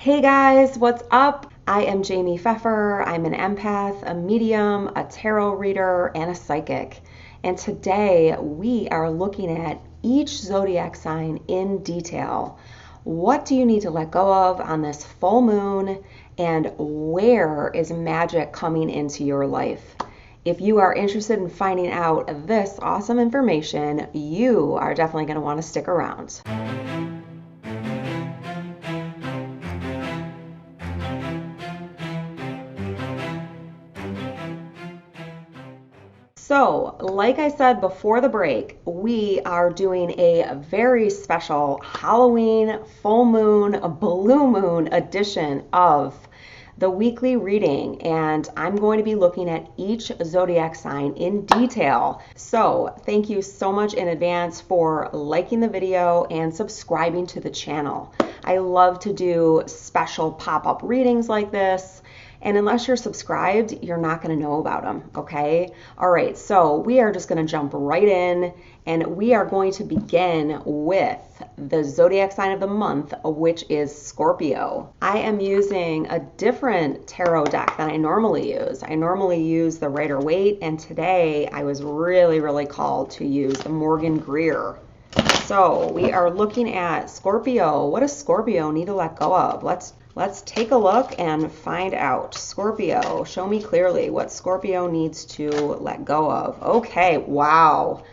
Hey guys, what's up? I am Jaime Pfeffer. I'm an empath, a medium, a tarot reader, and a psychic. And today we are looking at each zodiac sign in detail. What do you need to let go of on this full moon? And where is magic coming into your life? If you are interested in finding out this awesome information, you are definitely going to want to stick around. So, like I said before the break, we are doing a very special Halloween, full moon, blue moon edition of the weekly reading, and I'm going to be looking at each zodiac sign in detail. So, thank you so much in advance for liking the video and subscribing to the channel. I love to do special pop-up readings like this. And unless you're subscribed, you're not going to know about them, okay? All right, so we are just going to jump right in, and we are going to begin with the zodiac sign of the month, which is Scorpio. I am using a different tarot deck than I normally use. I normally use the Rider-Waite, and today I was really called to use the Morgan Greer. So we are looking at Scorpio. What does Scorpio need to let go of? Let's take a look and find out. Scorpio, show me clearly what Scorpio needs to let go of. Okay, wow.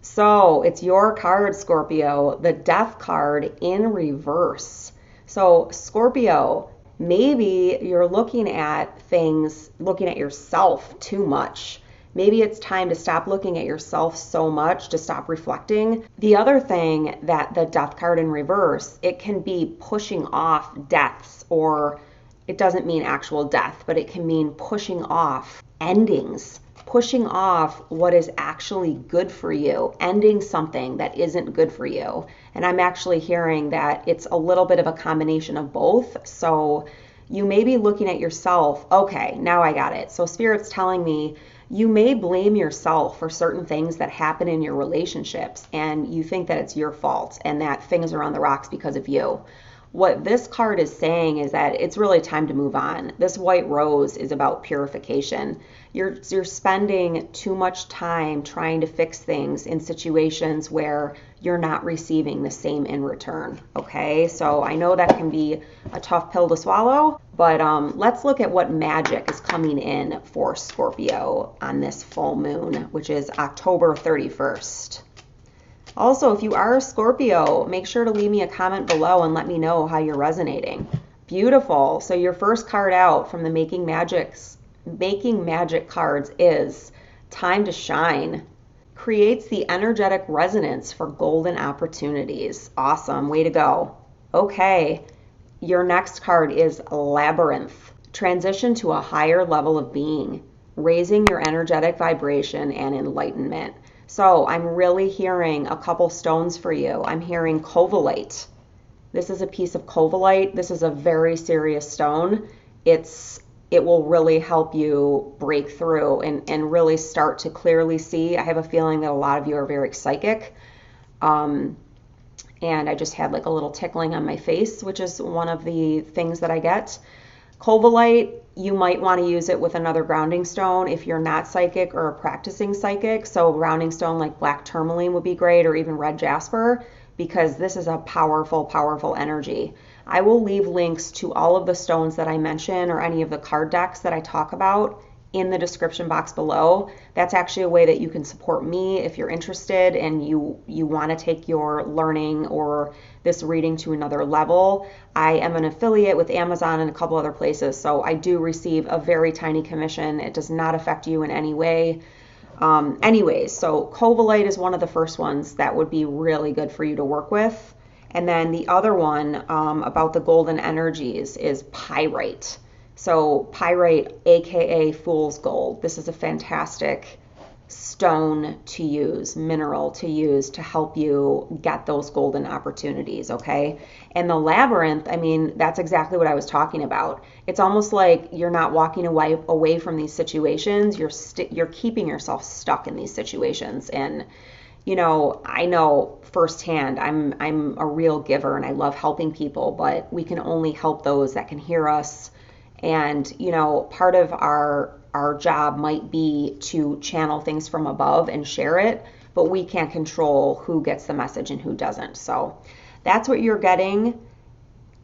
So it's your card, Scorpio, the Death card in reverse. So Scorpio, maybe you're looking at things, looking at yourself too much. Maybe it's time to stop looking at yourself so much, to stop reflecting. The other thing that the Death card in reverse, it can be pushing off deaths, or it doesn't mean actual death, but it can mean pushing off endings, pushing off what is actually good for you, ending something that isn't good for you. And I'm actually hearing that it's a little bit of a combination of both. So you may be looking at yourself, okay, now I got it. So Spirit's telling me, you may blame yourself for certain things that happen in your relationships, and you think that it's your fault and that things are on the rocks because of you. What this card is saying is that it's really time to move on. This white rose is about purification. You're spending too much time trying to fix things in situations where you're not receiving the same in return, okay? So I know that can be a tough pill to swallow, but let's look at what magic is coming in for Scorpio on this full moon, which is October 31st. Also, if you are a Scorpio, make sure to leave me a comment below and let me know how you're resonating. Beautiful. So your first card out from the Making Magic cards is Time to Shine. Creates the energetic resonance for golden opportunities. Awesome. Way to go. Okay. Your next card is Labyrinth. Transition to a higher level of being. Raising your energetic vibration and enlightenment. So I'm really hearing a couple stones for you. I'm hearing COVELLITE. This is a piece of COVELLITE. This is a very serious stone. It will really help you break through and really start to clearly see. I have a feeling that a lot of you are very psychic. And I just had like a little tickling on my face, which is one of the things that I get. COVELLITE, you might want to use it with another grounding stone if you're not psychic or a practicing psychic. So grounding stone like black tourmaline would be great, or even red jasper, because this is a powerful energy. I will leave links to all of the stones that I mention or any of the card decks that I talk about in the description box below. That's actually a way that you can support me if you're interested and you want to take your learning or this reading to another level. I am an affiliate with Amazon and a couple other places, so I do receive a very tiny commission. It does not affect you in any way. Anyways, so COVELLITE is one of the first ones that would be really good for you to work with. And then the other one about the golden energies is PYRITE. So PYRITE, aka Fool's Gold. This is a fantastic stone to use, mineral to use to help you get those golden opportunities, okay? And the Labyrinth, I mean, that's exactly what I was talking about. It's almost like you're not walking away from these situations. You're keeping yourself stuck in these situations, and you know, I know firsthand, I'm a real giver and I love helping people, but we can only help those that can hear us. And, you know, part of our job might be to channel things from above and share it, but we can't control who gets the message and who doesn't. So that's what you're getting.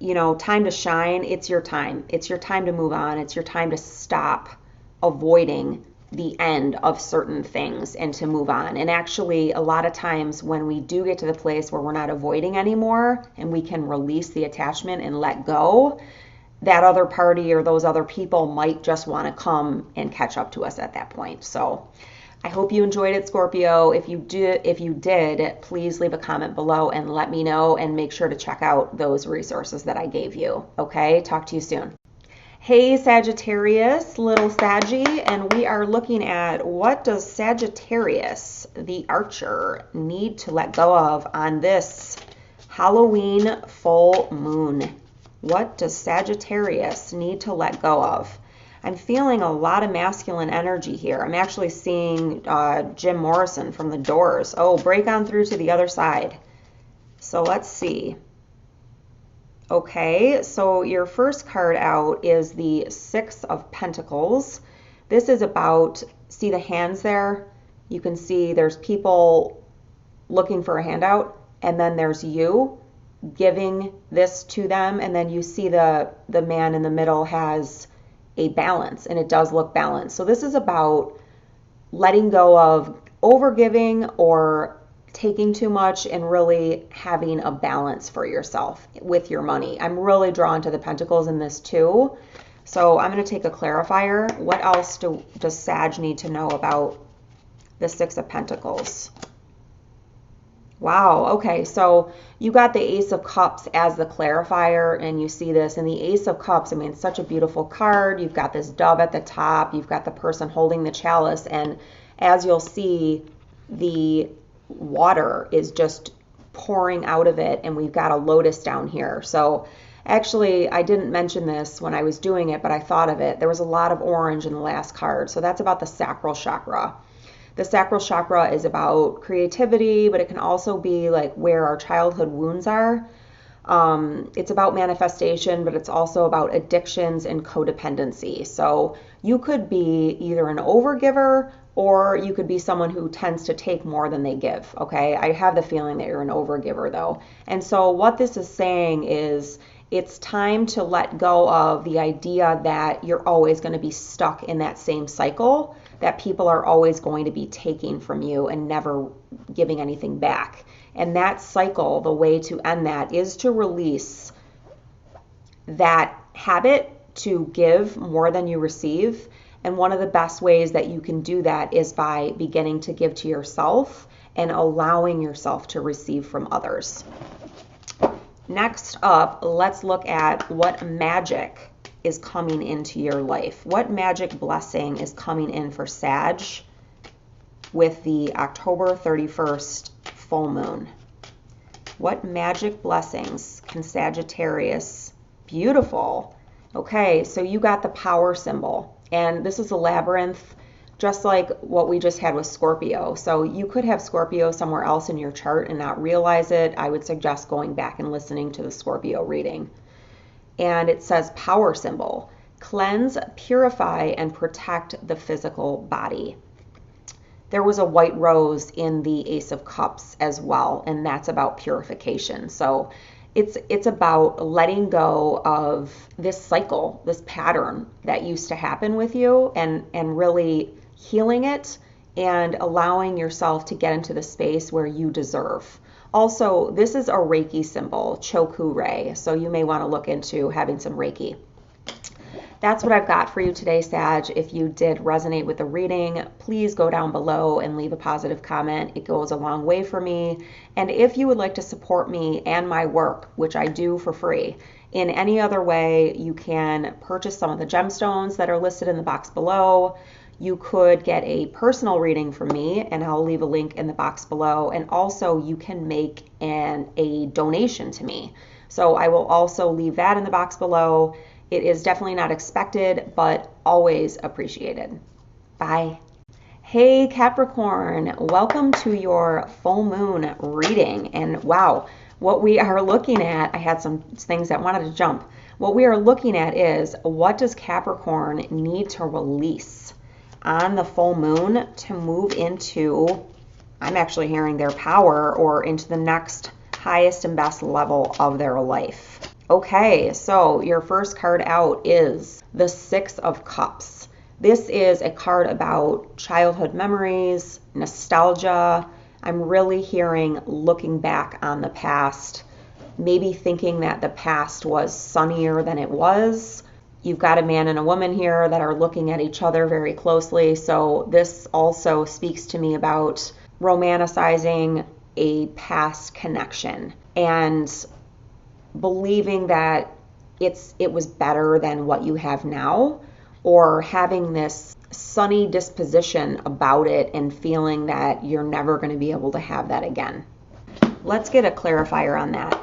You know, time to shine. It's your time. It's your time to move on. It's your time to stop avoiding the end of certain things and to move on. And actually, a lot of times when we do get to the place where we're not avoiding anymore and we can release the attachment and let go, that other party or those other people might just want to come and catch up to us at that point. So I hope you enjoyed it, Scorpio. If you did, please leave a comment below and let me know, and make sure to check out those resources that I gave you. Okay, talk to you soon. Hey Sagittarius, little Saggy, and we are looking at what does Sagittarius, the archer, need to let go of on this Halloween full moon. What does Sagittarius need to let go of? I'm feeling a lot of masculine energy here. I'm actually seeing Jim Morrison from The Doors. Oh, break on through to the other side. So let's see. Okay, so your first card out is the Six of Pentacles. This is about, see the hands there? You can see there's people looking for a handout, and then there's you giving this to them, and then you see the man in the middle has a balance, and it does look balanced. So this is about letting go of overgiving or taking too much and really having a balance for yourself with your money. I'm really drawn to the Pentacles in this too. So I'm going to take a clarifier. What else does Sag need to know about the Six of Pentacles? Wow, okay, so you got the Ace of Cups as the clarifier, and you see this, and the Ace of Cups, I mean, it's such a beautiful card. You've got this dove at the top, you've got the person holding the chalice, and as you'll see, the water is just pouring out of it, and we've got a lotus down here. So actually, I didn't mention this when I was doing it, but I thought of it. There was a lot of orange in the last card, so that's about the sacral chakra. The sacral chakra is about creativity, but it can also be like where our childhood wounds are. It's about manifestation, but it's also about addictions and codependency. So you could be either an overgiver or you could be someone who tends to take more than they give. Okay, I have the feeling that you're an overgiver though. And so what this is saying is it's time to let go of the idea that you're always going to be stuck in that same cycle, that people are always going to be taking from you and never giving anything back. And that cycle, the way to end that is to release that habit to give more than you receive. And one of the best ways that you can do that is by beginning to give to yourself and allowing yourself to receive from others. Next up, let's look at what magic is coming into your life. What magic blessing is coming in for Sag with the October 31st full moon? What magic blessings can Sagittarius? Beautiful. Okay, so you got the power symbol, and this is a labyrinth, just like what we just had with Scorpio. So you could have Scorpio somewhere else in your chart and not realize it. I would suggest going back and listening to the Scorpio reading. And it says power symbol, cleanse, purify, and protect the physical body. There was a white rose in the Ace of Cups as well, and that's about purification. So it's about letting go of this cycle, this pattern that used to happen with you, and really healing it and allowing yourself to get into the space where you deserve. Also, this is a Reiki symbol, Choku Rei, so you may want to look into having some Reiki. That's what I've got for you today, Sag. If you did resonate with the reading, please go down below and leave a positive comment. It goes a long way for me. And if you would like to support me and my work, which I do for free, in any other way, you can purchase some of the gemstones that are listed in the box below. You could get a personal reading from me, and I'll leave a link in the box below. And also, you can make a donation to me. So I will also leave that in the box below. It is definitely not expected, but always appreciated. Bye. Hey Capricorn, welcome to your full moon reading. And wow, what we are looking at, I had some things that wanted to jump. What we are looking at is, what does Capricorn need to release on the full moon to move into, I'm actually hearing, their power, or into the next highest and best level of their life. Okay, so your first card out is the Six of Cups. This is a card about childhood memories, nostalgia. I'm really hearing looking back on the past, maybe thinking that the past was sunnier than it was. You've got a man and a woman here that are looking at each other very closely. So this also speaks to me about romanticizing a past connection and believing that it was better than what you have now, or having this sunny disposition about it and feeling that you're never going to be able to have that again. Let's get a clarifier on that.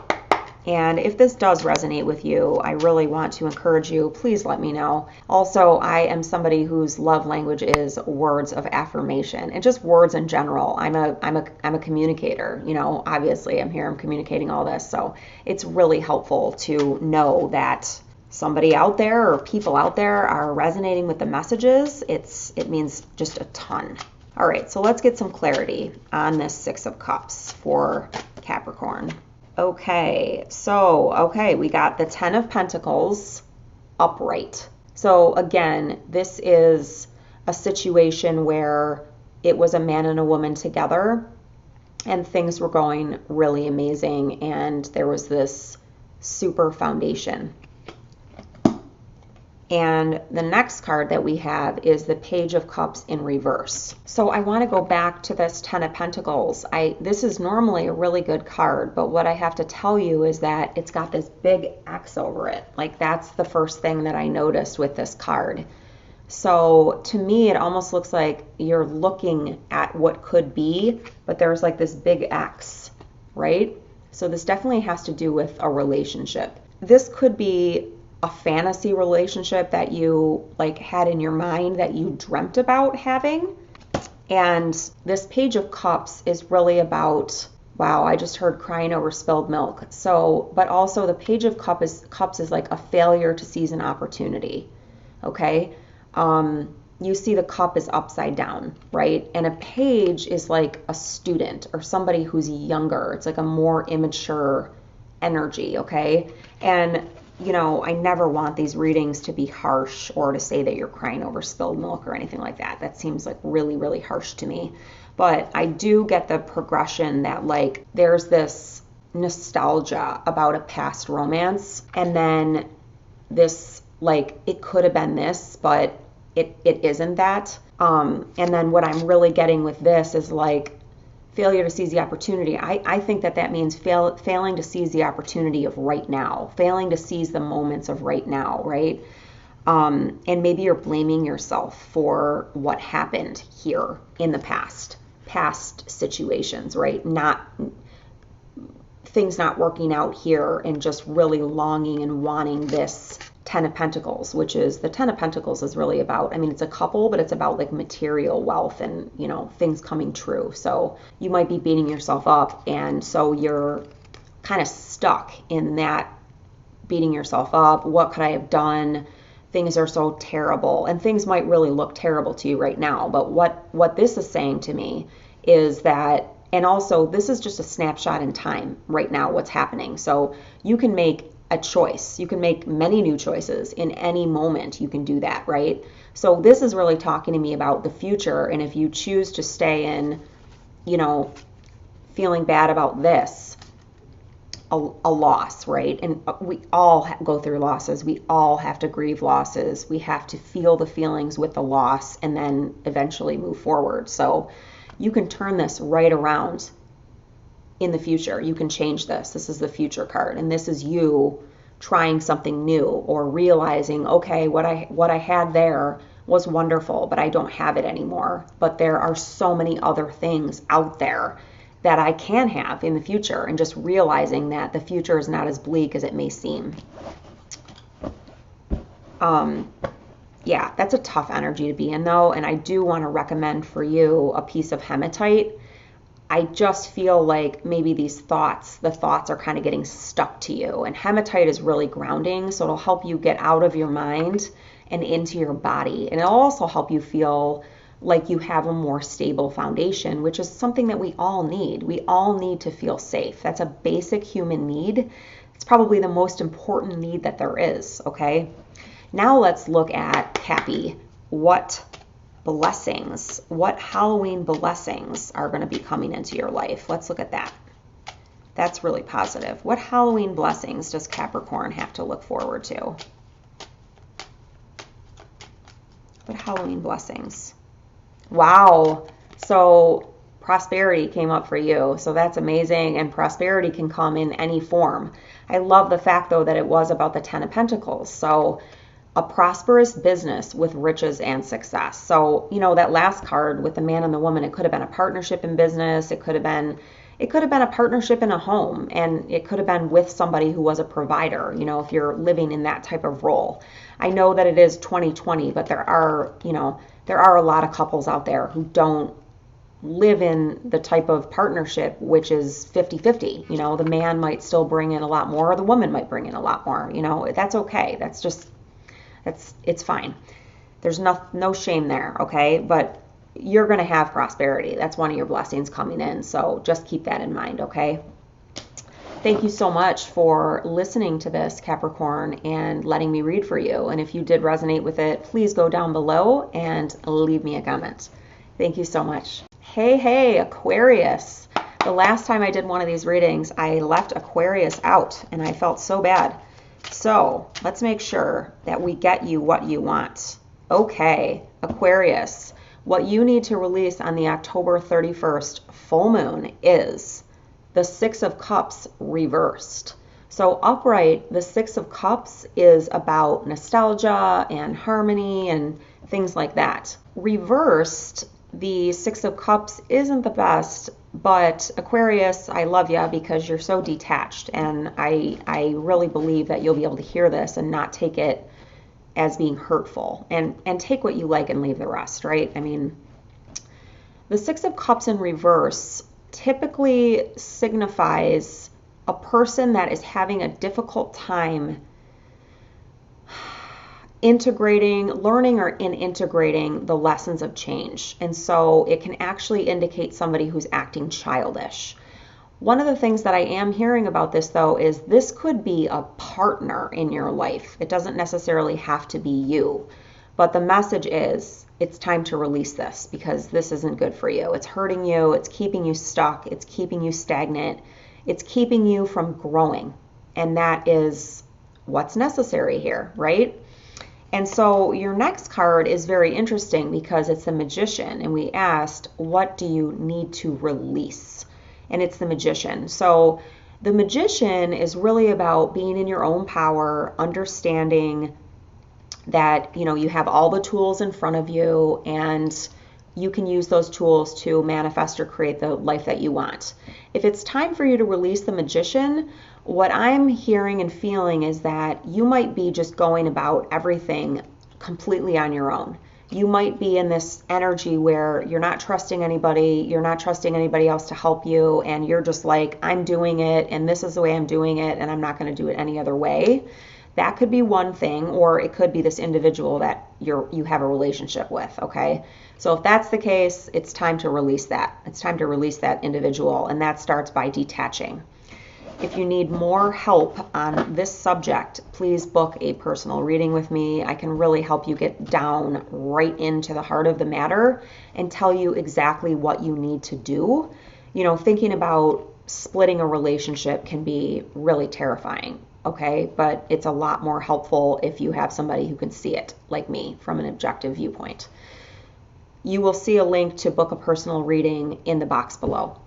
And if this does resonate with you, I really want to encourage you, please let me know. Also, I am somebody whose love language is words of affirmation and just words in general. I'm a communicator, you know, obviously I'm here, I'm communicating all this. So it's really helpful to know that somebody out there or people out there are resonating with the messages. It means just a ton. All right, so let's get some clarity on this Six of Cups for Capricorn. Okay, we got the Ten of Pentacles upright. So again, this is a situation where it was a man and a woman together and things were going really amazing and there was this super foundation. And the next card that we have is the Page of Cups in reverse. So I want to go back to this Ten of Pentacles. This is normally a really good card, but what I have to tell you is that it's got this big X over it. Like, that's the first thing that I noticed with this card. So to me, it almost looks like you're looking at what could be, but there's like this big X, right? So this definitely has to do with a relationship. This could be a fantasy relationship that you like had in your mind that you dreamt about having. And this Page of Cups is really about, wow, I just heard crying over spilled milk. So, but also the Page of Cups is like a failure to seize an opportunity. Okay. You see the cup is upside down, right? And a page is like a student or somebody who's younger. It's like a more immature energy. Okay. And you know, I never want these readings to be harsh or to say that you're crying over spilled milk or anything like that. That seems like really, really harsh to me. But I do get the progression that like there's this nostalgia about a past romance. And then this, like, it could have been this, but it isn't that. And then what I'm really getting with this is like, failure to seize the opportunity. I think that means failing to seize the opportunity of right now, failing to seize the moments of right now, right? And maybe you're blaming yourself for what happened here in the past situations, right? Not things not working out here and just really longing and wanting this Ten of Pentacles, which is the Ten of Pentacles is really about, I mean, it's a couple, but it's about like material wealth and, you know, things coming true. So you might be beating yourself up. And so you're kind of stuck in that beating yourself up. What could I have done? Things are so terrible, and things might really look terrible to you right now. But what this is saying to me is that, and also this is just a snapshot in time right now, what's happening. So you can make a choice. You can make many new choices in any moment. You can do that, right? So this is really talking to me about the future. And if you choose to stay in, you know, feeling bad about this, a loss, right? And we all go through losses. We all have to grieve losses. We have to feel the feelings with the loss and then eventually move forward. So you can turn this right around in the future. You can change this. This is the future card. And this is you trying something new or realizing, okay, what I had there was wonderful, but I don't have it anymore. But there are so many other things out there that I can have in the future, and just realizing that the future is not as bleak as it may seem. yeah, that's a tough energy to be in though. And I do want to recommend for you a piece of hematite. I just feel like maybe the thoughts are kind of getting stuck to you. And hematite is really grounding, so it'll help you get out of your mind and into your body. And it'll also help you feel like you have a more stable foundation, which is something that we all need. We all need to feel safe. That's a basic human need. It's probably the most important need that there is, okay? Now let's look at Cappy. What Halloween blessings are going to be coming into your life? Let's look at that. That's really positive. What Halloween blessings does Capricorn have to look forward to? What Halloween blessings? Wow. So prosperity came up for you. So that's amazing. And prosperity can come in any form. I love the fact, though, that it was about the Ten of Pentacles. So a prosperous business with riches and success. So, you know, that last card with the man and the woman, it could have been a partnership in business. It could have been a partnership in a home, and it could have been with somebody who was a provider, you know, if you're living in that type of role. I know that it is 2020, but there are a lot of couples out there who don't live in the type of partnership which is 50-50. You know, the man might still bring in a lot more, or the woman might bring in a lot more. You know, that's okay. It's fine. There's no shame there, okay? But you're going to have prosperity. That's one of your blessings coming in. So just keep that in mind, okay? Thank you so much for listening to this, Capricorn, and letting me read for you. And if you did resonate with it, please go down below and leave me a comment. Thank you so much. Hey, Aquarius. The last time I did one of these readings, I left Aquarius out, and I felt so bad. So let's make sure that we get you what you want. Okay, Aquarius, what you need to release on the October 31st full moon is the Six of Cups reversed. So upright, the Six of Cups is about nostalgia and harmony and things like that. Reversed, the Six of Cups isn't the best, but Aquarius, I love you because you're so detached, and I really believe that you'll be able to hear this and not take it as being hurtful, and take what you like and leave the rest, right? I mean, the Six of Cups in reverse typically signifies a person that is having a difficult time learning or integrating the lessons of change. And so it can actually indicate somebody who's acting childish. One of the things that I am hearing about this, though, is this could be a partner in your life. It doesn't necessarily have to be you. But the message is, it's time to release this because this isn't good for you. It's hurting you. It's keeping you stuck. It's keeping you stagnant. It's keeping you from growing. And that is what's necessary here, right? And so your next card is very interesting because it's the Magician. And we asked, what do you need to release? And it's the Magician. So the Magician is really about being in your own power, understanding that, you know, you have all the tools in front of you and you can use those tools to manifest or create the life that you want. If it's time for you to release the Magician, what I'm hearing and feeling is that you might be just going about everything completely on your own. You might be in this energy where you're not trusting anybody, you're not trusting anybody else to help you, and you're just like, I'm doing it, and this is the way I'm doing it, and I'm not going to do it any other way. That could be one thing, or it could be this individual that you have a relationship with, okay? So if that's the case, it's time to release that. It's time to release that individual, and that starts by detaching. If you need more help on this subject, please book a personal reading with me. I can really help you get down right into the heart of the matter and tell you exactly what you need to do. You know, thinking about splitting a relationship can be really terrifying, okay? But it's a lot more helpful if you have somebody who can see it, like me, from an objective viewpoint. You will see a link to book a personal reading in the box below.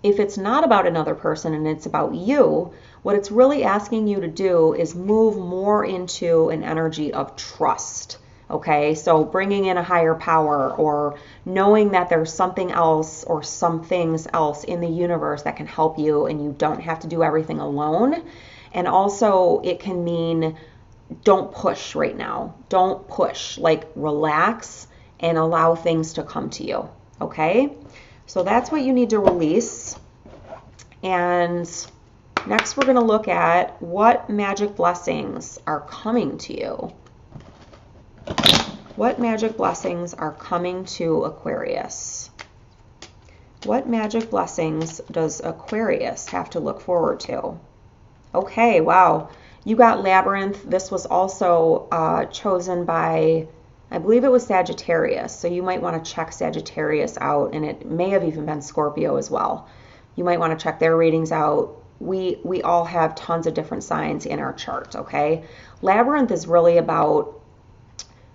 If it's not about another person and it's about you, what it's really asking you to do is move more into an energy of trust, okay? So bringing in a higher power or knowing that there's something else or some things else in the universe that can help you and you don't have to do everything alone. And also it can mean don't push right now. Don't push. Like, relax and allow things to come to you. Okay? So that's what you need to release. And next we're going to look at what magic blessings are coming to you. What magic blessings are coming to Aquarius? What magic blessings does Aquarius have to look forward to? Okay, wow. You got Labyrinth. This was also chosen by, I believe it was Sagittarius. So you might want to check Sagittarius out, and it may have even been Scorpio as well. You might want to check their readings out. We all have tons of different signs in our chart, okay? Labyrinth is really about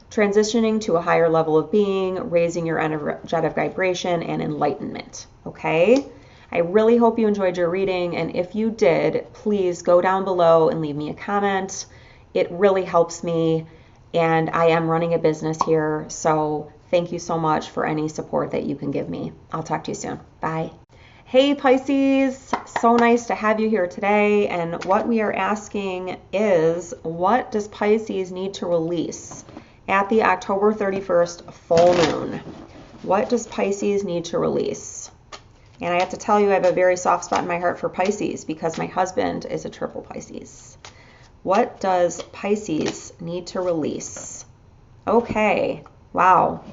transitioning to a higher level of being, raising your energetic vibration, and enlightenment, okay? I really hope you enjoyed your reading, and if you did, please go down below and leave me a comment. It really helps me, and I am running a business here, so thank you so much for any support that you can give me. I'll talk to you soon. Bye. Hey Pisces, so nice to have you here today, and what we are asking is, what does Pisces need to release at the October 31st full moon? What does Pisces need to release? And I have to tell you, I have a very soft spot in my heart for Pisces because my husband is a triple Pisces. What does Pisces need to release? Okay, wow.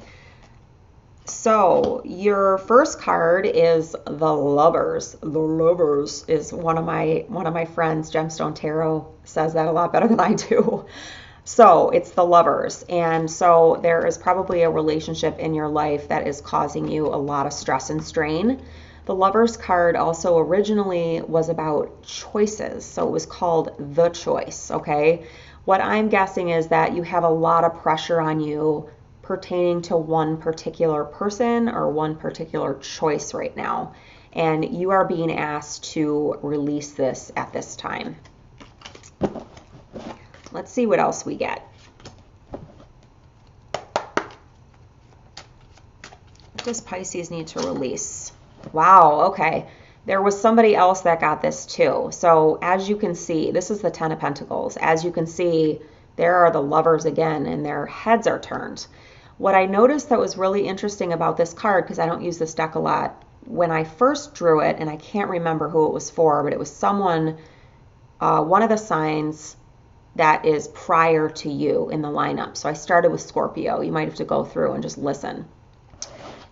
So your first card is the Lovers. The Lovers is one of my friends, Gemstone Tarot, says that a lot better than I do. So it's the Lovers, and so there is probably a relationship in your life that is causing you a lot of stress and strain. The Lovers card also originally was about choices, so it was called The Choice, okay? What I'm guessing is that you have a lot of pressure on you pertaining to one particular person or one particular choice right now, and you are being asked to release this at this time. Let's see what else we get. What does Pisces need to release? Wow, okay. There was somebody else that got this too. So as you can see, this is the Ten of Pentacles. As you can see, there are the Lovers again, and their heads are turned. What I noticed that was really interesting about this card, because I don't use this deck a lot, when I first drew it, and I can't remember who it was for, but it was someone, one of the signs that is prior to you in the lineup. So I started with Scorpio. You might have to go through and just listen.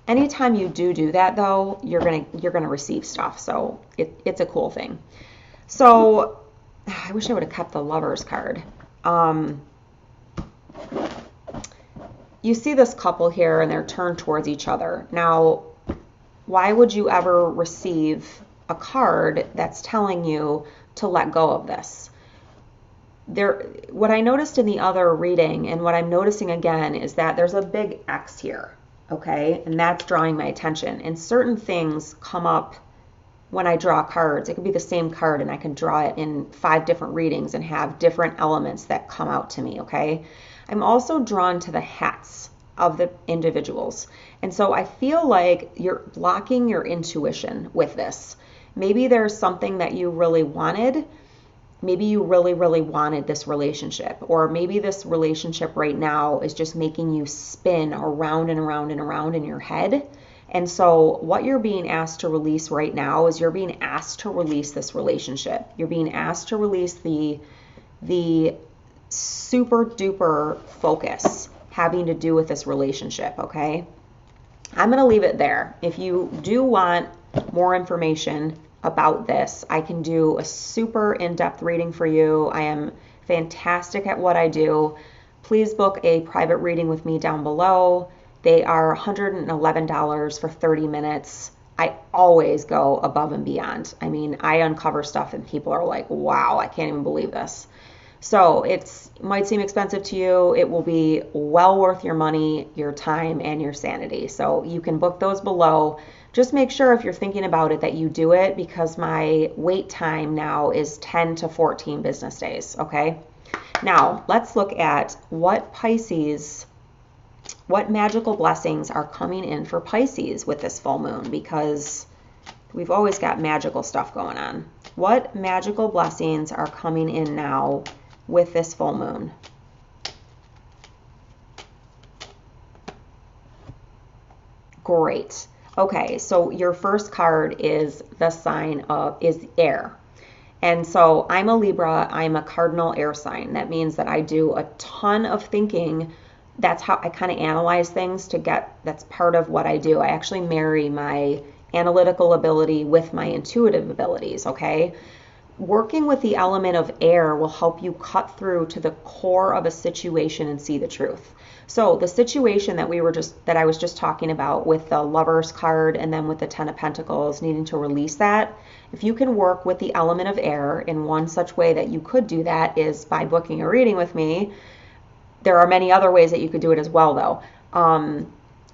Anytime you do that, though, you're gonna receive stuff. So it's a cool thing. So I wish I would have kept the Lovers card. You see this couple here, and they're turned towards each other. Now, why would you ever receive a card that's telling you to let go of this? What I noticed in the other reading, and what I'm noticing again, is that there's a big X here, okay? And that's drawing my attention. And certain things come up when I draw cards. It could be the same card, and I can draw it in 5 different readings and have different elements that come out to me, okay? I'm also drawn to the hats of the individuals. And so I feel like you're blocking your intuition with this. Maybe there's something that you really wanted. Maybe you really, really wanted this relationship, or maybe this relationship right now is just making you spin around and around and around in your head. And so what you're being asked to release right now is you're being asked to release this relationship. You're being asked to release the super duper focus having to do with this relationship, okay? I'm going to leave it there. If you do want more information about this, I can do a super in-depth reading for you. I am fantastic at what I do. Please book a private reading with me down below. They are $111 for 30 minutes. I always go above and beyond. I mean, I uncover stuff and people are like, wow, I can't even believe this. So it might seem expensive to you. It will be well worth your money, your time, and your sanity. So you can book those below. Just make sure if you're thinking about it that you do it, because my wait time now is 10 to 14 business days, okay? Now, let's look at what magical blessings are coming in for Pisces with this full moon, because we've always got magical stuff going on. What magical blessings are coming in now with this full moon? Great. Okay, so your first card is the sign of, is air. And so I'm a Libra, I'm a cardinal air sign. That means that I do a ton of thinking. That's how I kind of analyze things to get, that's part of what I do. I actually marry my analytical ability with my intuitive abilities, okay? Working with the element of air will help you cut through to the core of a situation and see the truth. So the situation that I was just talking about with the Lovers card and then with the Ten of Pentacles, needing to release that, if you can work with the element of air in one such way that you could do that is by booking a reading with me. There are many other ways that you could do it as well, though.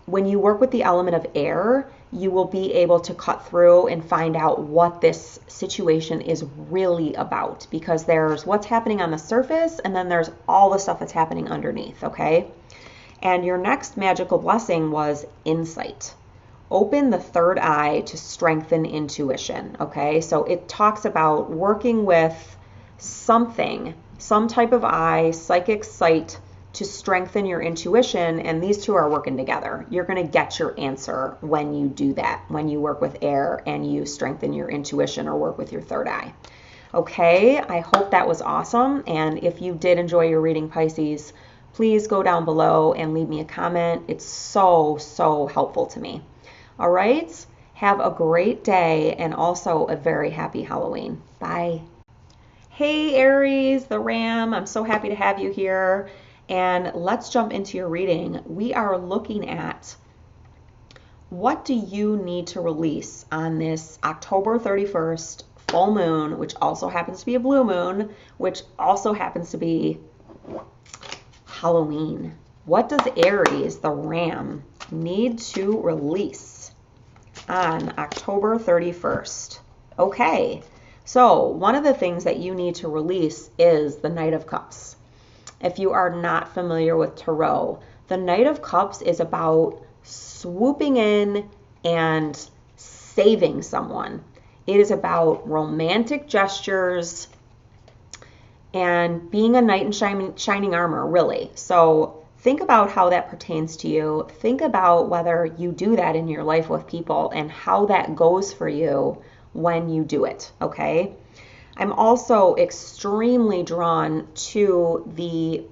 When you work with the element of air, you will be able to cut through and find out what this situation is really about, because there's what's happening on the surface and then there's all the stuff that's happening underneath, okay? And your next magical blessing was insight. Open the third eye to strengthen intuition, okay? So it talks about working with something, some type of eye, psychic sight, to strengthen your intuition, and these two are working together. You're going to get your answer when you do that, when you work with air and you strengthen your intuition or work with your third eye. Okay, I hope that was awesome, and if you did enjoy your reading, Pisces, please go down below and leave me a comment. It's so, so helpful to me. All right, have a great day and also a very happy Halloween. Bye. Hey Aries, the Ram, I'm so happy to have you here. And let's jump into your reading. We are looking at what do you need to release on this October 31st full moon, which also happens to be a blue moon, which also happens to be Halloween. What does Aries, the Ram, need to release on October 31st? Okay, so one of the things that you need to release is the Knight of Cups. If you are not familiar with Tarot, the Knight of Cups is about swooping in and saving someone. It is about romantic gestures and being a knight in shining armor, really. So think about how that pertains to you. Think about whether you do that in your life with people and how that goes for you when you do it, okay? I'm also extremely drawn to the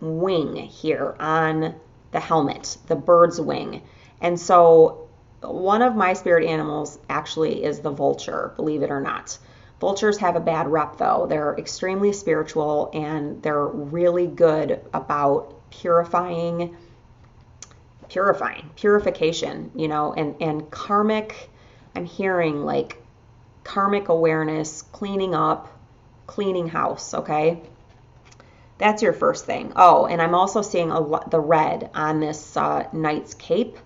wing here on the helmet, the bird's wing. And so one of my spirit animals actually is the vulture, believe it or not. Vultures have a bad rep though. They're extremely spiritual and they're really good about purification, you know, and karmic, I'm hearing like karmic awareness, cleaning up, cleaning house, okay? That's your first thing. Oh, and I'm also seeing the red on this knight's cape.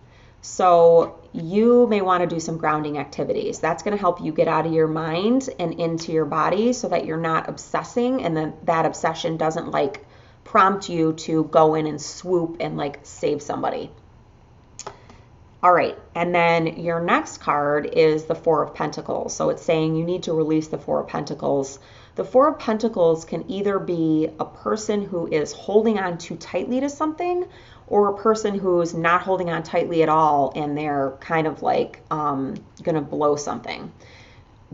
So you may want to do some grounding activities. That's going to help you get out of your mind and into your body so that you're not obsessing, and then that obsession doesn't like prompt you to go in and swoop and like save somebody. All right, and then your next card is the Four of Pentacles. So it's saying you need to release the Four of Pentacles. The Four of Pentacles can either be a person who is holding on too tightly to something, or a person who's not holding on tightly at all and they're kind of like gonna blow something,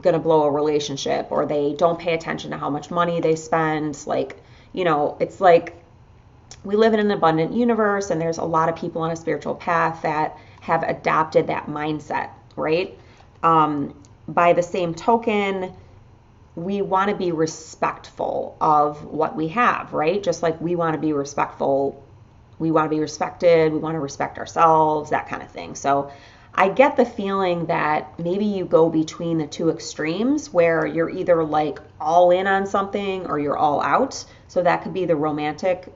gonna blow a relationship, or they don't pay attention to how much money they spend. Like, you know, it's like we live in an abundant universe and there's a lot of people on a spiritual path that have adopted that mindset, right? By the same token, we want to be respectful of what we have, right? Just like we want to be respectful, we want to be respected, we want to respect ourselves, that kind of thing. So I get the feeling that maybe you go between the two extremes where you're either like all in on something or you're all out. So that could be the romantic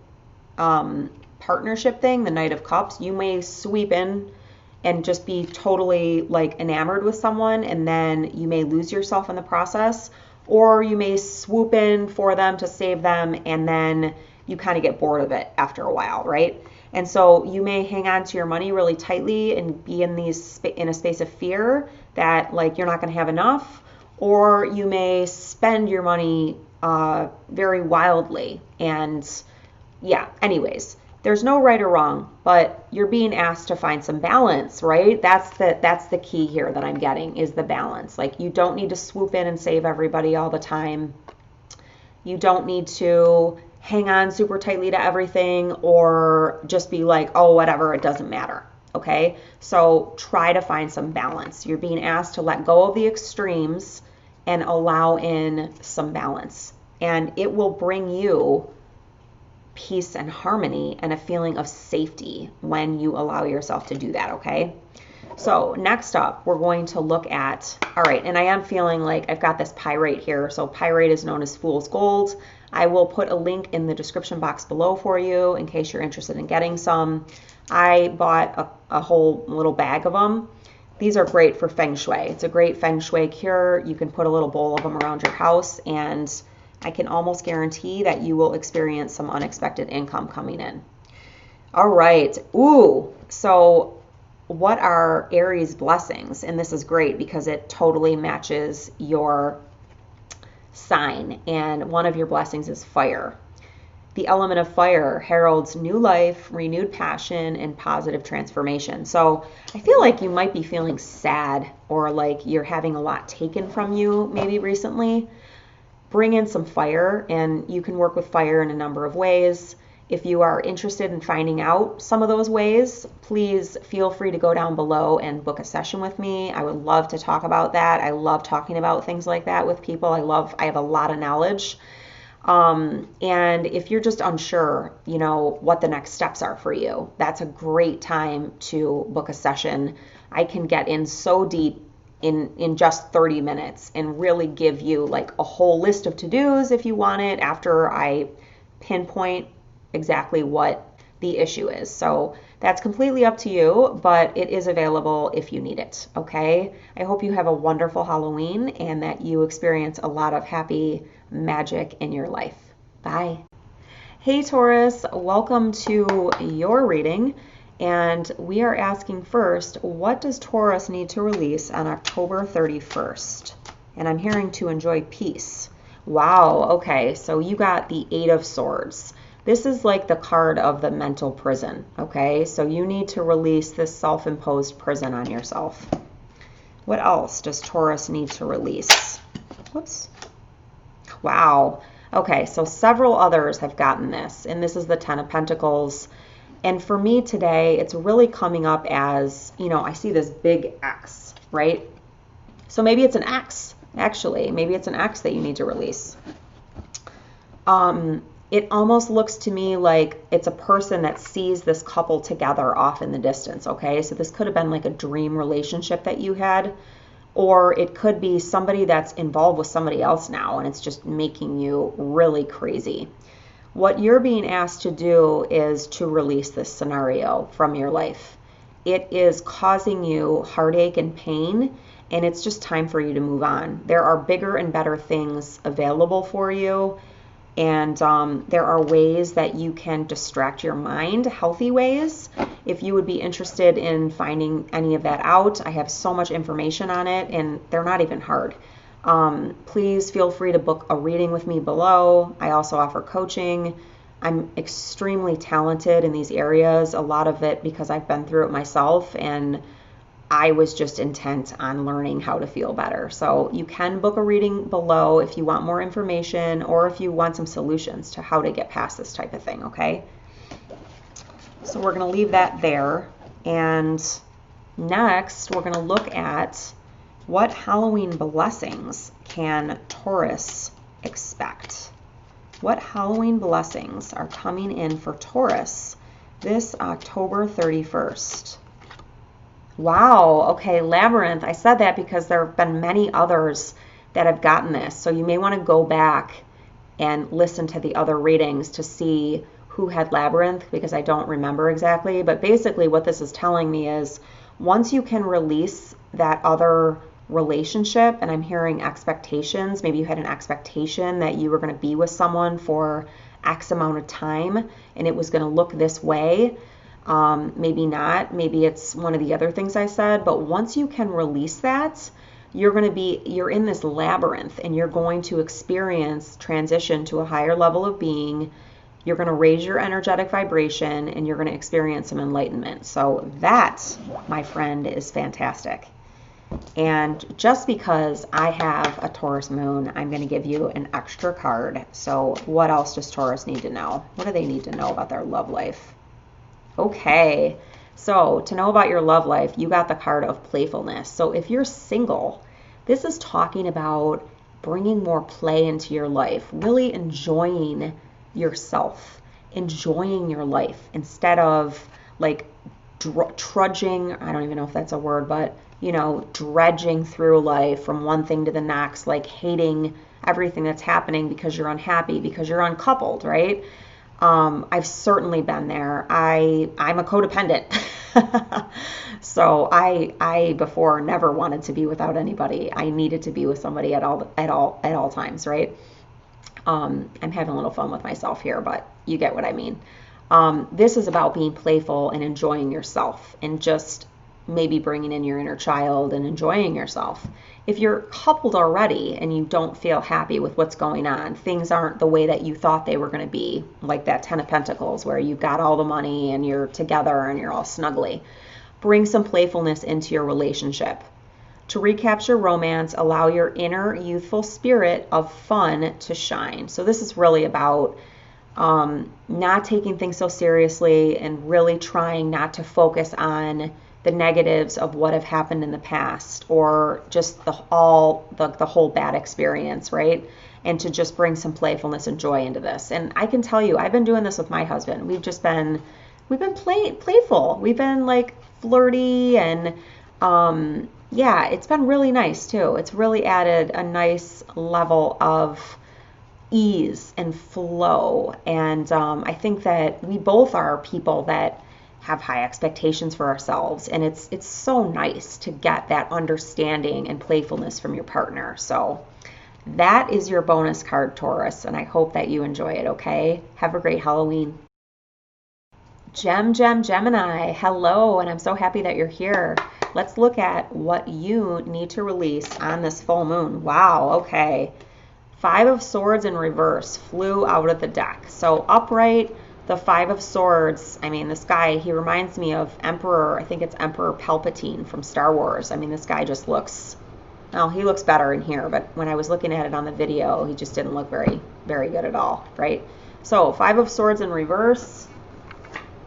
partnership thing, the Knight of Cups. You may sweep in and just be totally like enamored with someone, and then you may lose yourself in the process, or you may swoop in for them to save them, and then you kind of get bored of it after a while, right? And so you may hang on to your money really tightly and be in a space of fear that like you're not going to have enough, or you may spend your money very wildly. And yeah, anyways, there's no right or wrong, but you're being asked to find some balance, right? That's the key here that I'm getting, is the balance. Like, you don't need to swoop in and save everybody all the time. You don't need to hang on super tightly to everything or just be like, oh, whatever, it doesn't matter. Okay? So try to find some balance. You're being asked to let go of the extremes and allow in some balance. And it will bring you peace and harmony and a feeling of safety when you allow yourself to do that, okay? So next up, we're going to look at, all right, and I am feeling like I've got this pyrite here. So pyrite is known as fool's gold. I will put a link in the description box below for you in case you're interested in getting some. I bought a whole little bag of them. These are great for feng shui. It's a great feng shui cure. You can put a little bowl of them around your house, and I can almost guarantee that you will experience some unexpected income coming in. All right. Ooh, so what are Aries blessings? And this is great because it totally matches your sign. And one of your blessings is fire. The element of fire heralds new life, renewed passion, and positive transformation. So I feel like you might be feeling sad, or like you're having a lot taken from you maybe recently. Bring in some fire, and you can work with fire in a number of ways. If you are interested in finding out some of those ways, please feel free to go down below and book a session with me. I would love to talk about that. I love talking about things like that with people. I have a lot of knowledge. And if you're just unsure, you know, what the next steps are for you, that's a great time to book a session. I can get in so deep in just 30 minutes and really give you like a whole list of to-dos if you want it, after I pinpoint exactly what the issue is. So that's completely up to you, but it is available if you need it, okay? I hope you have a wonderful Halloween and that you experience a lot of happy magic in your life. Bye. Hey Taurus, welcome to your reading. And we are asking first, what does Taurus need to release on October 31st? And I'm hearing to enjoy peace. Wow, okay, so you got the Eight of Swords. This is like the card of the mental prison, okay? So you need to release this self-imposed prison on yourself. What else does Taurus need to release? Whoops. Wow. Okay, so several others have gotten this, and this is the Ten of Pentacles. And for me today, it's really coming up as, you know, I see this big X, right? So maybe it's an X, actually. Maybe it's an X that you need to release. It almost looks to me like it's a person that sees this couple together off in the distance, okay? So this could have been like a dream relationship that you had, or it could be somebody that's involved with somebody else now, and it's just making you really crazy. What you're being asked to do is to release this scenario from your life. It is causing you heartache and pain, and it's just time for you to move on. There are bigger and better things available for you, and there are ways that you can distract your mind, healthy ways. If you would be interested in finding any of that out, I have so much information on it, and they're not even hard. Please feel free to book a reading with me below. I also offer coaching. I'm extremely talented in these areas, a lot of it because I've been through it myself, and I was just intent on learning how to feel better. So you can book a reading below if you want more information, or if you want some solutions to how to get past this type of thing, okay? So we're going to leave that there. And next, we're going to look at what Halloween blessings can Taurus expect? What Halloween blessings are coming in for Taurus this October 31st? Wow, okay, Labyrinth. I said that because there have been many others that have gotten this. So you may want to go back and listen to the other readings to see who had Labyrinth, because I don't remember exactly. But basically what this is telling me is once you can release that other relationship, and I'm hearing expectations, maybe you had an expectation that you were going to be with someone for X amount of time and it was going to look this way. Maybe not, maybe it's one of the other things I said, but once you can release that, you're in this labyrinth, and you're going to experience transition to a higher level of being. You're going to raise your energetic vibration, and you're going to experience some enlightenment. So that, my friend, is fantastic. And just because I have a Taurus moon, I'm going to give you an extra card. So what else does Taurus need to know? What do they need to know about their love life? Okay, so to know about your love life, you got the card of playfulness. So if you're single, this is talking about bringing more play into your life, really enjoying yourself, enjoying your life, instead of like trudging, I don't even know if that's a word, but dredging through life from one thing to the next, like hating everything that's happening because you're unhappy, because you're uncoupled, right? I've certainly been there. I'm a codependent. So I before never wanted to be without anybody. I needed to be with somebody at all times, right? I'm having a little fun with myself here, but you get what I mean. This is about being playful and enjoying yourself, and just maybe bringing in your inner child and enjoying yourself. If you're coupled already and you don't feel happy with what's going on, things aren't the way that you thought they were going to be, like that 10 of Pentacles where you've got all the money and you're together and you're all snuggly, bring some playfulness into your relationship. To recapture romance, allow your inner youthful spirit of fun to shine. So this is really about not taking things so seriously, and really trying not to focus on the negatives of what have happened in the past, or just the whole bad experience, right? And to just bring some playfulness and joy into this. And I can tell you, I've been doing this with my husband. We've been playful. We've been like flirty, and yeah, it's been really nice too. It's really added a nice level of ease and flow. And I think that we both are people that have high expectations for ourselves, and it's so nice to get that understanding and playfulness from your partner. So that is your bonus card, Taurus, and I hope that you enjoy it. Okay, have a great Halloween. Gemini, hello, and I'm so happy that you're here. Let's look at what you need to release on this full moon. Wow, okay. 5 of Swords in reverse flew out of the deck. So upright, the 5 of Swords, I mean, this guy, he reminds me of Emperor, I think it's Emperor Palpatine from Star Wars. I mean, this guy just looks, well, he looks better in here, but when I was looking at it on the video, he just didn't look very, very good at all, right? So 5 of Swords in reverse,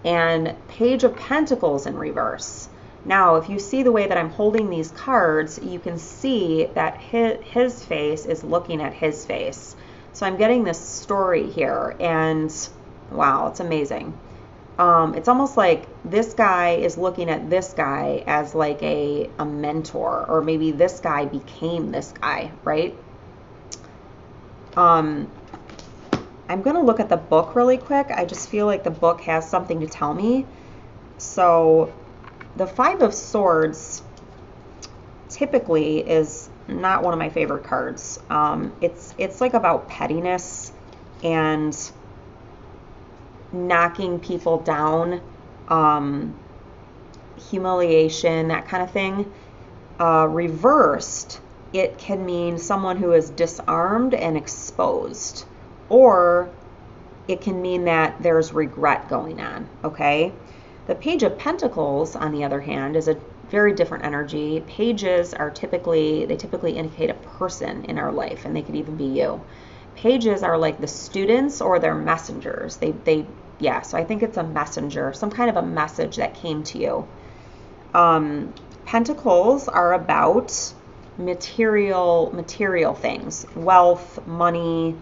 and Page of Pentacles in reverse. Now, if you see the way that I'm holding these cards, you can see that his face is looking at his face. So I'm getting this story here, and wow, it's amazing. It's almost like this guy is looking at this guy as like a mentor, or maybe this guy became this guy, right? I'm going to look at the book really quick. I just feel like the book has something to tell me. So the 5 of Swords typically is not one of my favorite cards. It's like about pettiness and knocking people down, humiliation, that kind of thing. Reversed, it can mean someone who is disarmed and exposed, or it can mean that there's regret going on, okay? The Page of Pentacles, on the other hand, is a very different energy. Pages are typically indicate a person in our life, and they could even be you. Pages are like the students or their messengers. Yeah, so I think it's a messenger, some kind of a message that came to you. Pentacles are about material things, wealth, money,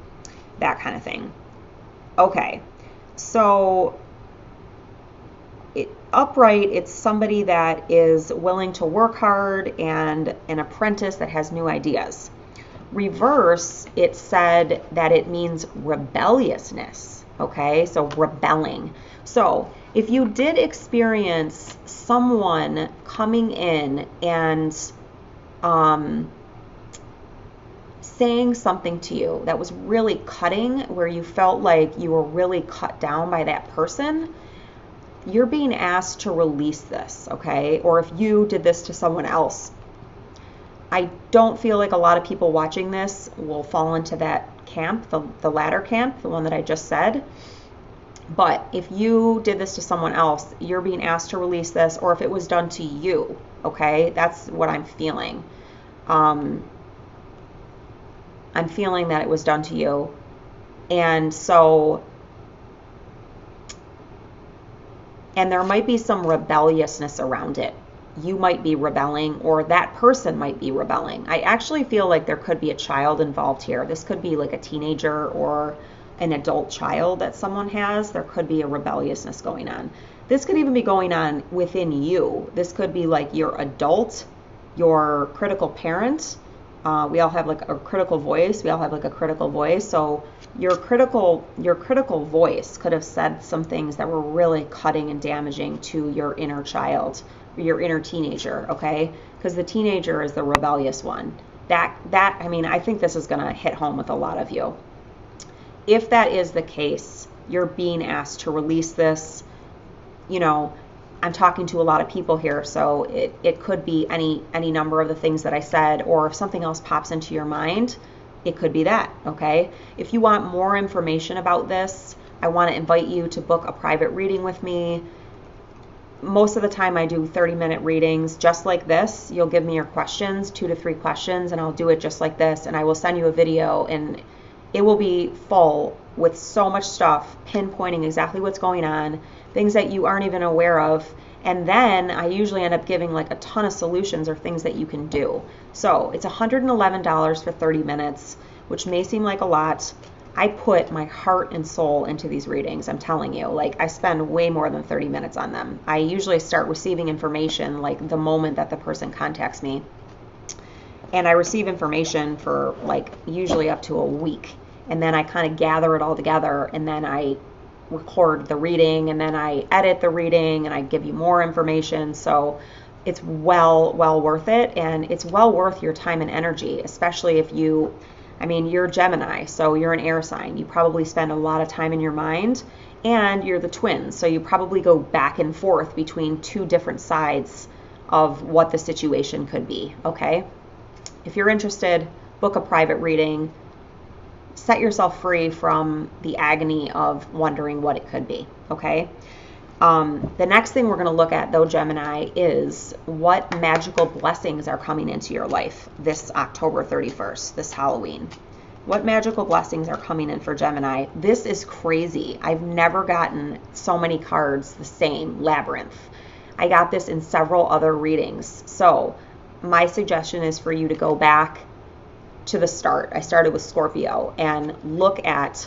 that kind of thing. Okay, so upright, it's somebody that is willing to work hard and an apprentice that has new ideas. Reverse, it said that it means rebelliousness, okay? So rebelling. So if you did experience someone coming in and saying something to you that was really cutting, where you felt like you were really cut down by that person, you're being asked to release this, okay? Or if you did this to someone else, I don't feel like a lot of people watching this will fall into that camp, the latter camp, the one that I just said. But if you did this to someone else, you're being asked to release this, or if it was done to you, okay? That's what I'm feeling. I'm feeling that it was done to you. And so, and there might be some rebelliousness around it. You might be rebelling, or that person might be rebelling. I actually feel like there could be a child involved here. This could be like a teenager or an adult child that someone has. There could be a rebelliousness going on. This could even be going on within you. This could be like your adult, your critical parent. We all have like a critical voice. We all have like a critical voice. So your critical voice could have said some things that were really cutting and damaging to your inner child, your inner teenager, okay? Because the teenager is the rebellious one. I mean, I think this is going to hit home with a lot of you. If that is the case, you're being asked to release this. You know, I'm talking to a lot of people here, so it could be any number of the things that I said, or if something else pops into your mind, it could be that, okay? If you want more information about this, I want to invite you to book a private reading with me. Most of the time I do 30-minute readings just like this. You'll give me your questions, 2 to 3 questions, and I'll do it just like this, and I will send you a video, and it will be full with so much stuff, pinpointing exactly what's going on, things that you aren't even aware of. And then I usually end up giving like a ton of solutions or things that you can do. So it's $111 for 30 minutes, which may seem like a lot. I put my heart and soul into these readings. I'm telling you, like I spend way more than 30 minutes on them. I usually start receiving information like the moment that the person contacts me. And I receive information for like usually up to a week. And then I kind of gather it all together, and then I record the reading, and then I edit the reading, and I give you more information. So it's well worth it, and it's well worth your time and energy, especially if you're Gemini, so you're an air sign. You probably spend a lot of time in your mind, and you're the twins, so you probably go back and forth between 2 different sides of what the situation could be, okay? If you're interested, book a private reading. Set yourself free from the agony of wondering what it could be, okay? The next thing we're going to look at, though, Gemini, is what magical blessings are coming into your life this October 31st, this Halloween. What magical blessings are coming in for Gemini? This is crazy. I've never gotten so many cards the same, Labyrinth. I got this in several other readings. So my suggestion is for you to go back to the start. I started with Scorpio, and look at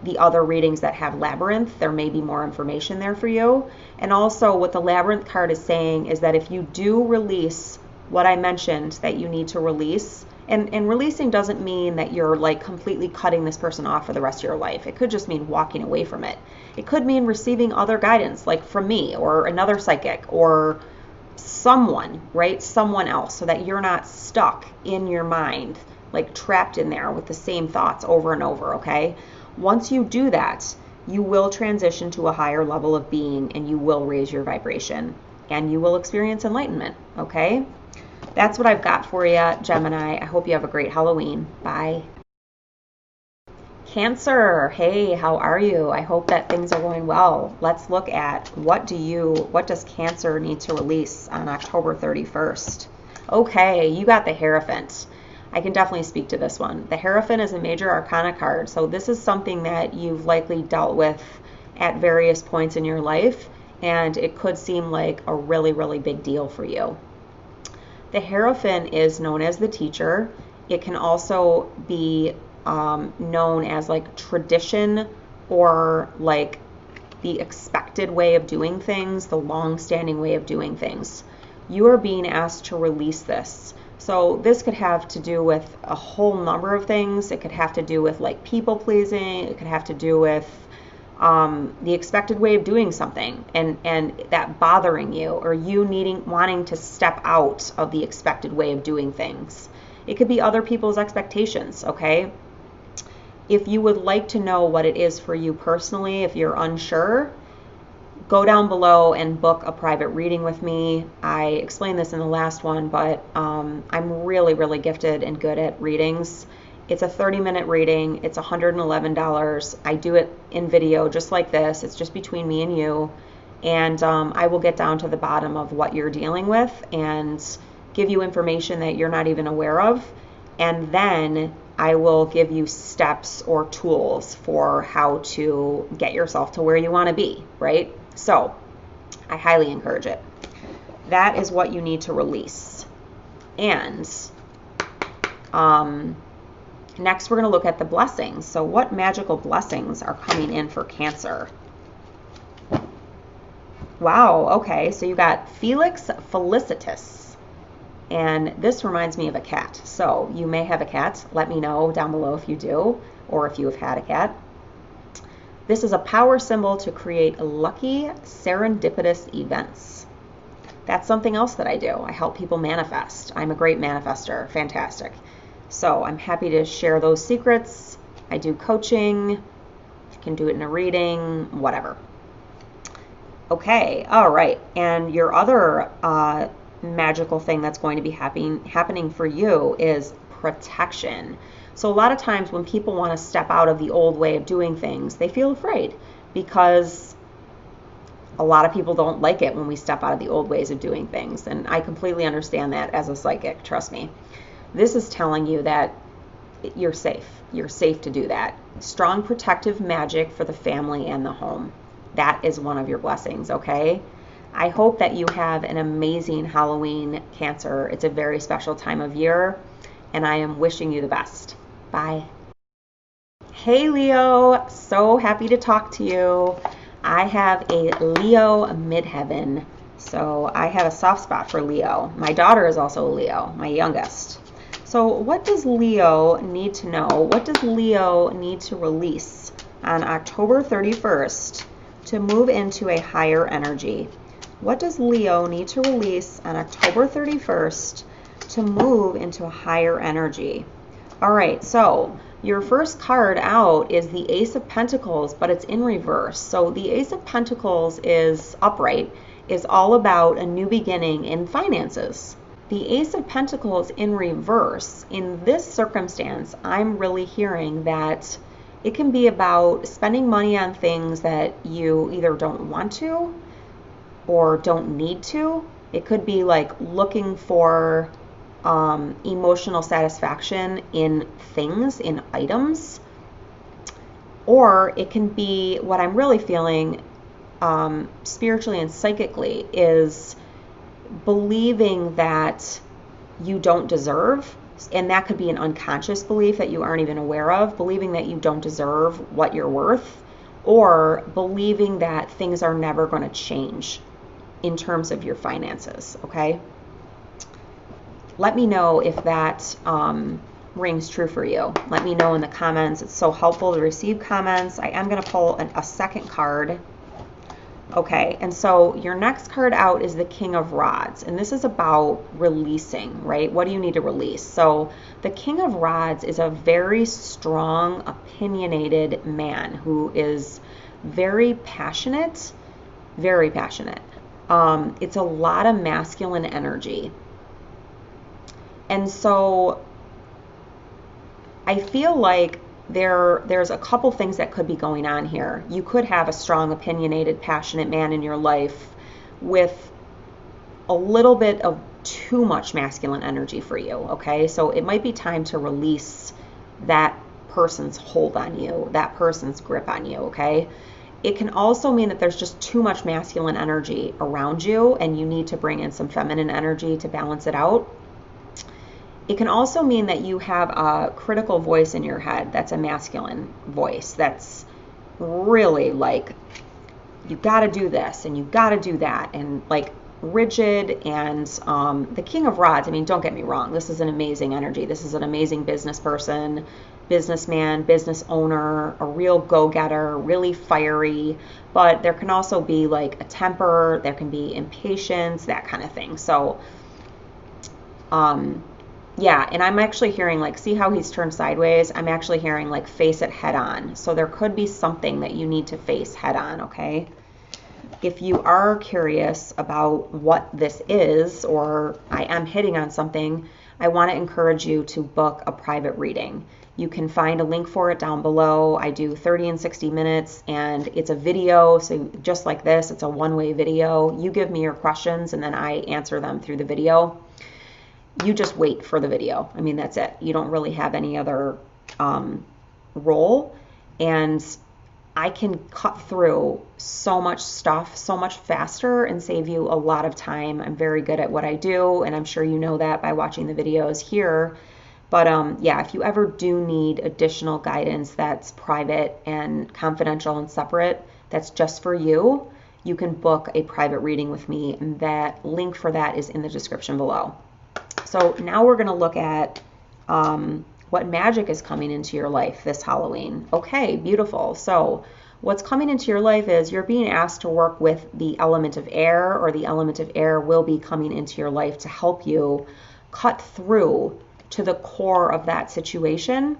the other readings that have Labyrinth. There may be more information there for you. And also what the Labyrinth card is saying is that if you do release what I mentioned that you need to release, and releasing doesn't mean that you're like completely cutting this person off for the rest of your life. It could just mean walking away from it. It could mean receiving other guidance, like from me or another psychic or someone, right? Someone else, so that you're not stuck in your mind, like trapped in there with the same thoughts over and over, okay? Once you do that, you will transition to a higher level of being, and you will raise your vibration, and you will experience enlightenment, okay? That's what I've got for you, Gemini. I hope you have a great Halloween. Bye. Cancer, hey, how are you? I hope that things are going well. Let's look at what does Cancer need to release on October 31st? Okay, you got the Hierophant. I can definitely speak to this one. The Hierophant is a major arcana card, so this is something that you've likely dealt with at various points in your life, and it could seem like a really, really big deal for you. The Hierophant is known as the teacher. It can also be known as like tradition, or like the expected way of doing things, the long-standing way of doing things. You are being asked to release this. So this could have to do with a whole number of things. It could have to do with like people pleasing. It could have to do with the expected way of doing something, and that bothering you, or you wanting to step out of the expected way of doing things. It could be other people's expectations, okay? If you would like to know what it is for you personally, if you're unsure, go down below and book a private reading with me. I explained this in the last one, but I'm really, really gifted and good at readings. It's a 30-minute reading. It's $111. I do it in video just like this. It's just between me and you. And I will get down to the bottom of what you're dealing with and give you information that you're not even aware of. And then I will give you steps or tools for how to get yourself to where you want to be, right? So I highly encourage it. That is what you need to release. And next we're going to look at the blessings. So what magical blessings are coming in for Cancer? Wow, okay, so you got Felix Felicitas. And this reminds me of a cat. So you may have a cat. Let me know down below if you do, or if you have had a cat. This is a power symbol to create lucky, serendipitous events. That's something else that I do. I help people manifest. I'm a great manifester. Fantastic. So I'm happy to share those secrets. I do coaching. You can do it in a reading, whatever. Okay, all right. And your other magical thing that's going to be happening for you is protection. So a lot of times when people want to step out of the old way of doing things, they feel afraid because a lot of people don't like it when we step out of the old ways of doing things. And I completely understand that as a psychic, trust me. This is telling you that you're safe. You're safe to do that. Strong protective magic for the family and the home. That is one of your blessings, okay? I hope that you have an amazing Halloween, Cancer. It's a very special time of year, and I am wishing you the best. Bye. Hey, Leo. So happy to talk to you. I have a Leo midheaven, so I have a soft spot for Leo. My daughter is also a Leo, my youngest. So what does Leo need to know? What does Leo need to release on October 31st to move into a higher energy? What does Leo need to release on October 31st to move into a higher energy? All right, so your first card out is the Ace of Pentacles, but it's in reverse. So the Ace of Pentacles is upright, is all about a new beginning in finances. The Ace of Pentacles in reverse, in this circumstance, I'm really hearing that it can be about spending money on things that you either don't want to or don't need to. It could be like looking for emotional satisfaction in things, in items. Or it can be, what I'm really feeling spiritually and psychically is believing that you don't deserve, and that could be an unconscious belief that you aren't even aware of, believing that you don't deserve what you're worth, or believing that things are never going to change in terms of your finances, okay? Let me know if that rings true for you. Let me know in the comments. It's so helpful to receive comments. I am going to pull a second card. Okay, and so your next card out is the King of Rods, and this is about releasing, right? What do you need to release? So the King of Rods is a very strong, opinionated man who is very passionate, very passionate. It's a lot of masculine energy. And so I feel like there's a couple things that could be going on here. You could have a strong, opinionated, passionate man in your life with a little bit of too much masculine energy for you, okay? So it might be time to release that person's hold on you, that person's grip on you, okay? It can also mean that there's just too much masculine energy around you and you need to bring in some feminine energy to balance it out. It can also mean that you have a critical voice in your head that's a masculine voice that's really like, you got to do this and you got to do that, and like rigid. And the King of Rods, I mean, don't get me wrong, this is an amazing energy. This is an amazing business person, businessman, business owner, a real go-getter, really fiery, but there can also be like a temper, there can be impatience, that kind of thing. So yeah, and I'm actually hearing like, see how he's turned sideways? I'm actually hearing like face it head on. So there could be something that you need to face head on, okay? if you are curious about what this is, or I am hitting on something, I want to encourage you to book a private reading. You can find a link for it down below. I do 30 and 60 minutes, and it's a video, so just like this, it's a one-way video. You give me your questions, and then I answer them through the video. You just wait for the video. I mean, that's it. You don't really have any other role, and I can cut through so much stuff so much faster and save you a lot of time. I'm very good at what I do, and I'm sure you know that by watching the videos here. But yeah, if you ever do need additional guidance that's private and confidential and separate, that's just for you, you can book a private reading with me, and that link for that is in the description below. So now we're going to look at what magic is coming into your life this Halloween. Okay, beautiful. So what's coming into your life is you're being asked to work with the element of air, or the element of air will be coming into your life to help you cut through to the core of that situation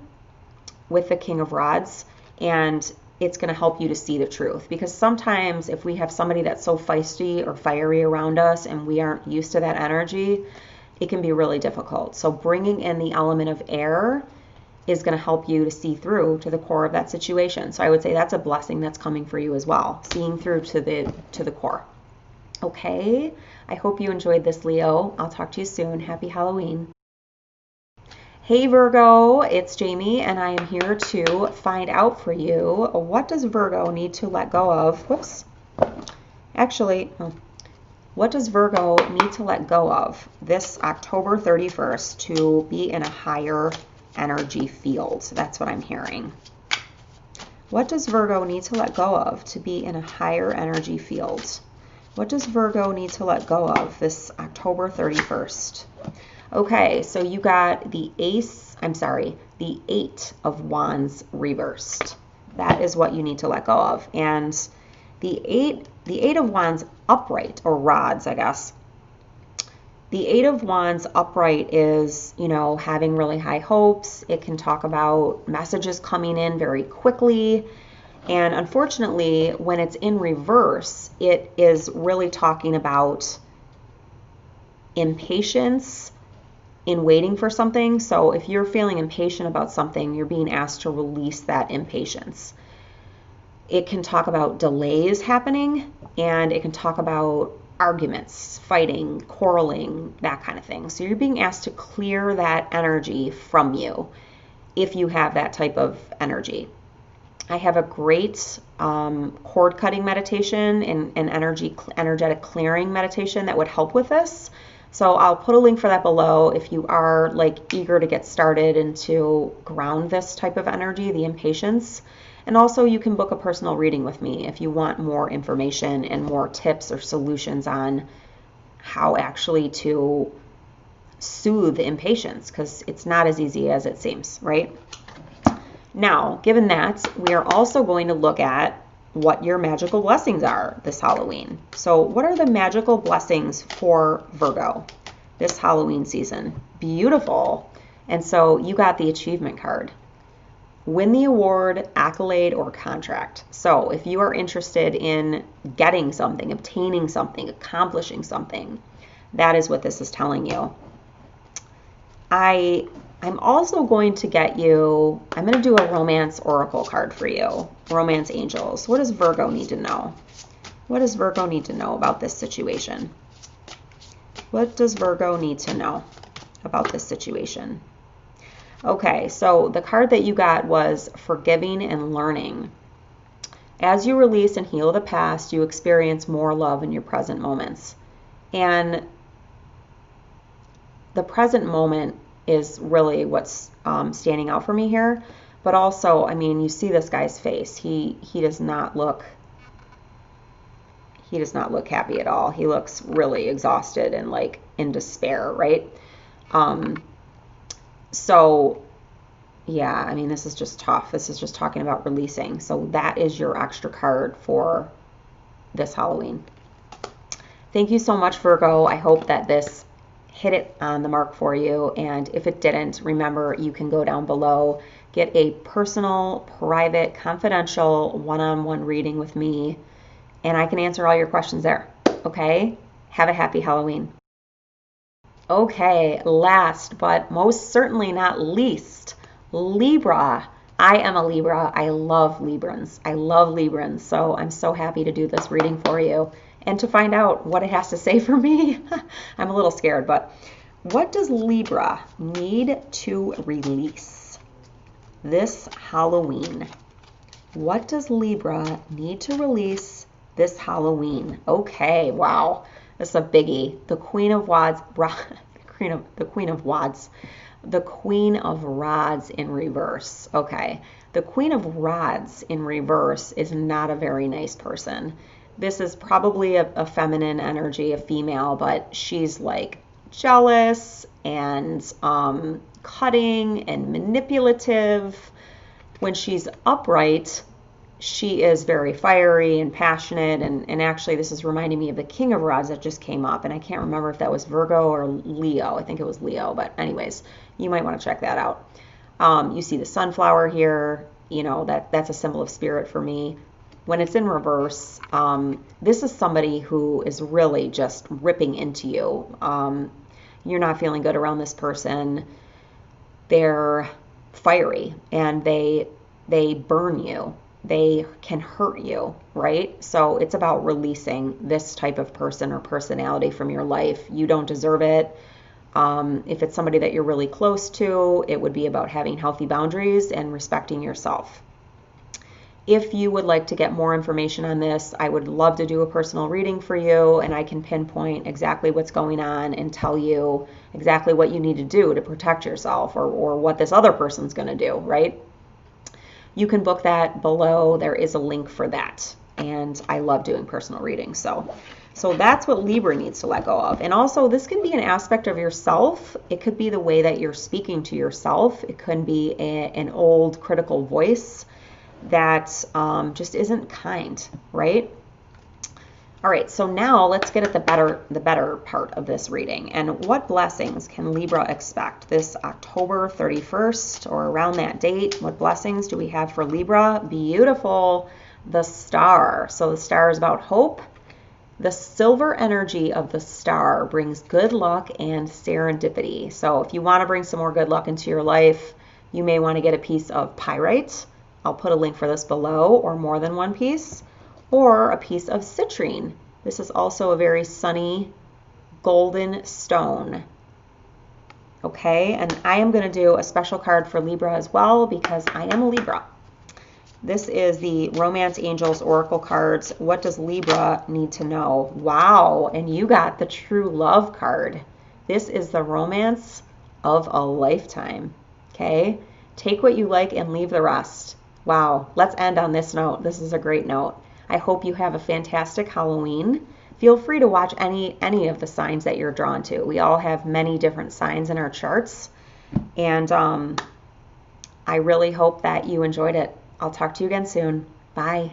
with the King of Rods, and it's going to help you to see the truth. Because sometimes if we have somebody that's so feisty or fiery around us and we aren't used to that energy, it can be really difficult. So bringing in the element of air is going to help you to see through to the core of that situation. So I would say that's a blessing that's coming for you as well, seeing through to the core. Okay, I hope you enjoyed this, Leo. I'll talk to you soon. Happy Halloween. Hey Virgo, it's Jaime, and I am here to find out for you, what does Virgo need to let go of? Whoops. Actually, what does Virgo need to let go of this October 31st to be in a higher energy field? That's what I'm hearing. What does Virgo need to let go of to be in a higher energy field? What does Virgo need to let go of this October 31st? Okay, so you got the the 8 of Wands reversed. That is what you need to let go of. And the 8 of Wands upright, or rods, I guess. The 8 of Wands upright is, you know, having really high hopes. It can talk about messages coming in very quickly. And unfortunately, when it's in reverse, it is really talking about impatience in waiting for something. So if you're feeling impatient about something, you're being asked to release that impatience. It can talk about delays happening, and it can talk about arguments, fighting, quarreling, that kind of thing. So you're being asked to clear that energy from you if you have that type of energy. I have a great cord cutting meditation and energetic clearing meditation that would help with this. So I'll put a link for that below if you are like eager to get started and to ground this type of energy, the impatience. And also you can book a personal reading with me if you want more information and more tips or solutions on how actually to soothe the impatience, because it's not as easy as it seems, right? Now, given that, we are also going to look at what your magical blessings are this Halloween. So what are the magical blessings for Virgo this Halloween season? Beautiful. And so you got the achievement card. Win the award, accolade, or contract. So if you are interested in getting something, obtaining something, accomplishing something, that is what this is telling you. I'm also going to get you, I'm going to do a romance oracle card for you. Romance angels. What does Virgo need to know? What does Virgo need to know about this situation? What does Virgo need to know about this situation? Okay, so the card that you got was forgiving and learning. As you release and heal the past, you experience more love in your present moments. And the present moment is really what's standing out for me here. But also, I mean, you see this guy's face. He does not look happy at all. He looks really exhausted and like in despair, right? So yeah, I mean, this is just tough. This is just talking about releasing. So that is your extra card for this Halloween. Thank you so much, Virgo. I hope that this hit it on the mark for you. And if it didn't, remember, you can go down below, get a personal, private, confidential, one-on-one reading with me, and I can answer all your questions there. Okay? Have a happy Halloween. Okay, last but most certainly not least, Libra. I am a Libra. I love Librans. I love Librans. So I'm so happy to do this reading for you and to find out what it has to say for me. I'm a little scared, but what does Libra need to release this Halloween? What does Libra need to release this Halloween? Okay, wow. This is a biggie. The Queen of Wands, the Queen of Wands. The Queen of Rods in reverse. Okay. The Queen of Rods in reverse is not a very nice person. This is probably a feminine energy, a female, but she's like jealous and cutting and manipulative. When she's upright, she is very fiery and passionate, and actually this is reminding me of the King of Rods that just came up, and I can't remember if that was Virgo or Leo. I think it was Leo, but anyways, you might want to check that out. You see the sunflower here, you know, that's a symbol of spirit for me. When it's in reverse, this is somebody who is really just ripping into you. You're not feeling good around this person. They're fiery and they burn you. They can hurt you, right? So it's about releasing this type of person or personality from your life. You don't deserve it. If it's somebody that you're really close to, it would be about having healthy boundaries and respecting yourself. If you would like to get more information on this, I would love to do a personal reading for you, and I can pinpoint exactly what's going on and tell you exactly what you need to do to protect yourself, or what this other person's going to do, right? You can book that below. There is a link for that. And I love doing personal readings. So that's what Libra needs to let go of. And also, this can be an aspect of yourself. It could be the way that you're speaking to yourself. It could be an old critical voice that just isn't kind, right? All right, so now let's get at the better part of this reading. And what blessings can Libra expect this October 31st or around that date? What blessings do we have for Libra? Beautiful. The Star. So the Star is about hope. The silver energy of the Star brings good luck and serendipity. So if you want to bring some more good luck into your life, you may want to get a piece of pyrite. I'll put a link for this below, or more than one piece. Or a piece of citrine. This is also a very sunny golden stone. Okay, and I am going to do a special card for Libra as well because I am a Libra. This is the Romance Angels Oracle cards. What does Libra need to know? Wow, and you got the True Love card. This is the romance of a lifetime. Okay, take what you like and leave the rest. Wow, let's end on this note. This is a great note. I hope you have a fantastic Halloween. Feel free to watch any of the signs that you're drawn to. We all have many different signs in our charts. And I really hope that you enjoyed it. I'll talk to you again soon. Bye.